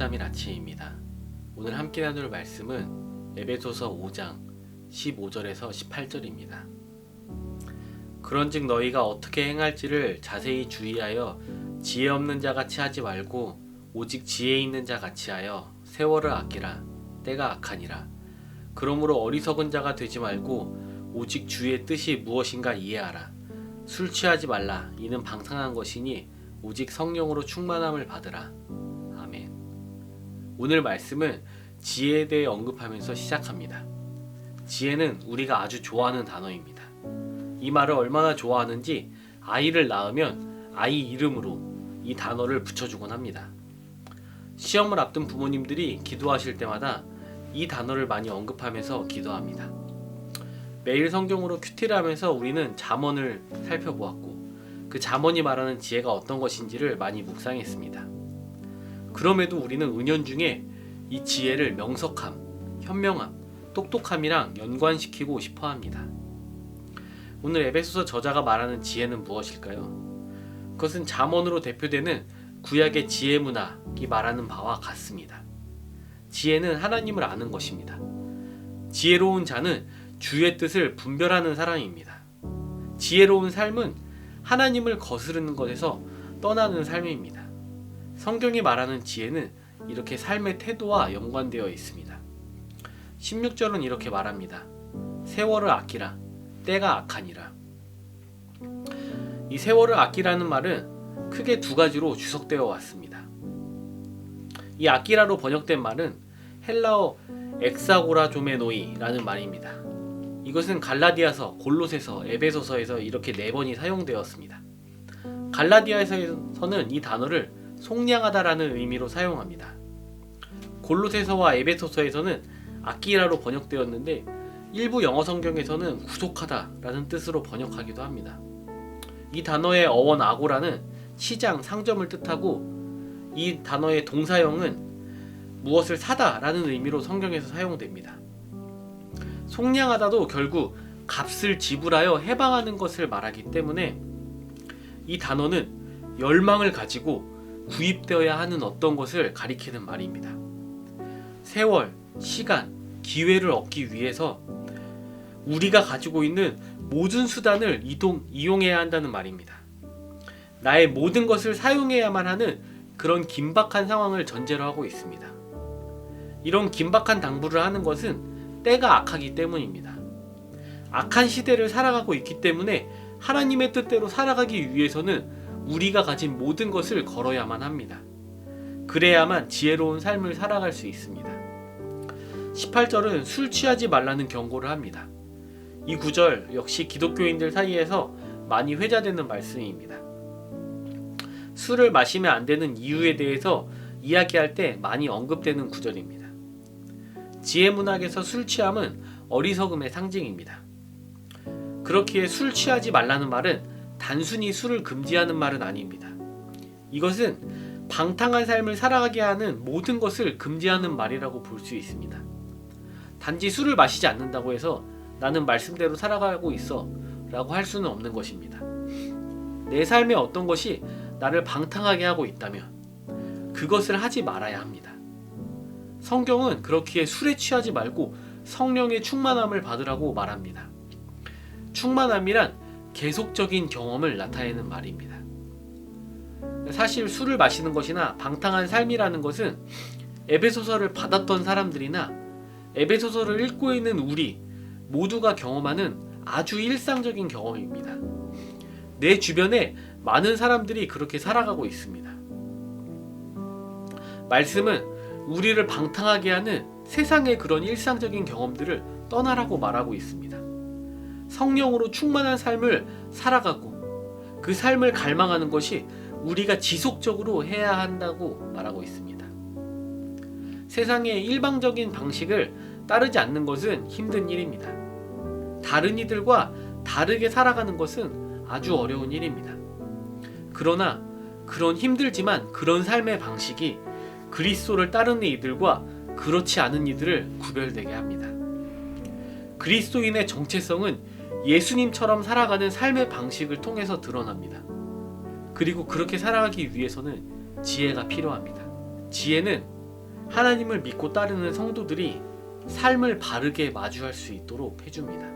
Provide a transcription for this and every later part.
13일 아침입니다. 오늘 함께 나눌 말씀은 에베소서 5장 15절에서 18절입니다. 그런즉 너희가 어떻게 행할지를 자세히 주의하여 지혜 없는 자 같이 하지 말고 오직 지혜 있는 자 같이 하여 세월을 아끼라. 때가 악하니라. 그러므로 어리석은 자가 되지 말고 오직 주의 뜻이 무엇인가 이해하라. 술 취하지 말라. 이는 방탕한 것이니 오직 성령으로 충만함을 받으라. 아멘. 오늘 말씀은 지혜에 대해 언급하면서 시작합니다. 지혜는 우리가 아주 좋아하는 단어입니다. 이 말을 얼마나 좋아하는지 아이를 낳으면 아이 이름으로 이 단어를 붙여주곤 합니다. 시험을 앞둔 부모님들이 기도하실 때마다 이 단어를 많이 언급하면서 기도합니다. 매일 성경으로 큐티를 하면서 우리는 잠언을 살펴보았고 그 잠언이 말하는 지혜가 어떤 것인지를 많이 묵상했습니다. 그럼에도 우리는 은연중에 이 지혜를 명석함, 현명함, 똑똑함이랑 연관시키고 싶어 합니다. 오늘 에베소서 저자가 말하는 지혜는 무엇일까요? 그것은 잠언으로 대표되는 구약의 지혜 문학이 말하는 바와 같습니다. 지혜는 하나님을 아는 것입니다. 지혜로운 자는 주의 뜻을 분별하는 사람입니다. 지혜로운 삶은 하나님을 거스르는 것에서 떠나는 삶입니다. 성경이 말하는 지혜는 이렇게 삶의 태도와 연관되어 있습니다. 16절은 이렇게 말합니다. 세월을 아끼라. 때가 악하니라. 이 세월을 아끼라는 말은 크게 두 가지로 주석되어 왔습니다. 이 아끼라로 번역된 말은 헬라어 엑사고라조메노이라는 말입니다. 이것은 갈라디아서, 골로새서, 에베소서에서 이렇게 4번이 사용되었습니다. 갈라디아서에서는 이 단어를 속량하다라는 의미로 사용합니다. 골로새서와 에베소서에서는 아끼라로 번역되었는데 일부 영어 성경에서는 구속하다라는 뜻으로 번역하기도 합니다. 이 단어의 어원 아고라는 시장, 상점을 뜻하고 이 단어의 동사형은 무엇을 사다라는 의미로 성경에서 사용됩니다. 속량하다도 결국 값을 지불하여 해방하는 것을 말하기 때문에 이 단어는 열망을 가지고 구입되어야 하는 어떤 것을 가리키는 말입니다. 세월, 시간, 기회를 얻기 위해서 우리가 가지고 있는 모든 수단을 이용해야 한다는 말입니다. 나의 모든 것을 사용해야만 하는 그런 긴박한 상황을 전제로 하고 있습니다. 이런 긴박한 당부를 하는 것은 때가 악하기 때문입니다. 악한 시대를 살아가고 있기 때문에 하나님의 뜻대로 살아가기 위해서는 우리가 가진 모든 것을 걸어야만 합니다. 그래야만 지혜로운 삶을 살아갈 수 있습니다. 18절은 술 취하지 말라는 경고를 합니다. 이 구절 역시 기독교인들 사이에서 많이 회자되는 말씀입니다. 술을 마시면 안 되는 이유에 대해서 이야기할 때 많이 언급되는 구절입니다. 지혜 문학에서 술 취함은 어리석음의 상징입니다. 그렇기에 술 취하지 말라는 말은 단순히 술을 금지하는 말은 아닙니다. 이것은 방탕한 삶을 살아가게 하는 모든 것을 금지하는 말이라고 볼 수 있습니다. 단지 술을 마시지 않는다고 해서 나는 말씀대로 살아가고 있어 라고 할 수는 없는 것입니다. 내 삶에 어떤 것이 나를 방탕하게 하고 있다면 그것을 하지 말아야 합니다. 성경은 그렇기에 술에 취하지 말고 성령의 충만함을 받으라고 말합니다. 충만함이란 계속적인 경험을 나타내는 말입니다. 사실 술을 마시는 것이나 방탕한 삶이라는 것은 에베소서를 받았던 사람들이나 에베소서를 읽고 있는 우리 모두가 경험하는 아주 일상적인 경험입니다. 내 주변에 많은 사람들이 그렇게 살아가고 있습니다. 말씀은 우리를 방탕하게 하는 세상의 그런 일상적인 경험들을 떠나라고 말하고 있습니다. 성령으로 충만한 삶을 살아가고 그 삶을 갈망하는 것이 우리가 지속적으로 해야 한다고 말하고 있습니다. 세상의 일방적인 방식을 따르지 않는 것은 힘든 일입니다. 다른 이들과 다르게 살아가는 것은 아주 어려운 일입니다. 그러나 그런 힘들지만 그런 삶의 방식이 그리스도를 따르는 이들과 그렇지 않은 이들을 구별되게 합니다. 그리스도인의 정체성은 예수님처럼 살아가는 삶의 방식을 통해서 드러납니다. 그리고 그렇게 살아가기 위해서는 지혜가 필요합니다. 지혜는 하나님을 믿고 따르는 성도들이 삶을 바르게 마주할 수 있도록 해줍니다.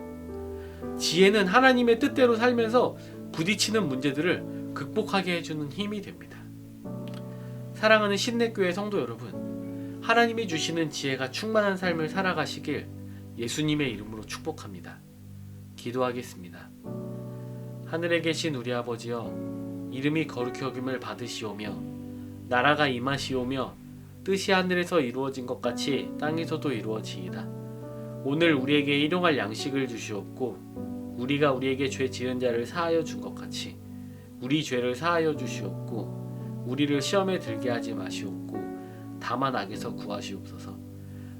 지혜는 하나님의 뜻대로 살면서 부딪히는 문제들을 극복하게 해주는 힘이 됩니다. 사랑하는 신내교회 성도 여러분, 하나님이 주시는 지혜가 충만한 삶을 살아가시길 예수님의 이름으로 축복합니다. 기도하겠습니다. 하늘에 계신 우리 아버지여, 이름이 거룩히 여김을 받으시오며 나라가 임하시오며 뜻이 하늘에서 이루어진 것 같이 땅에서도 이루어지이다. 오늘 우리에게 일용할 양식을 주시옵고 우리가 우리에게 죄 지은 자를 사하여 준 것 같이 우리 죄를 사하여 주시옵고 우리를 시험에 들게 하지 마시옵고 다만 악에서 구하시옵소서.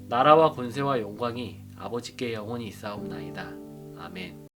나라와 권세와 영광이 아버지께 영원히 있사옵나이다. 아멘.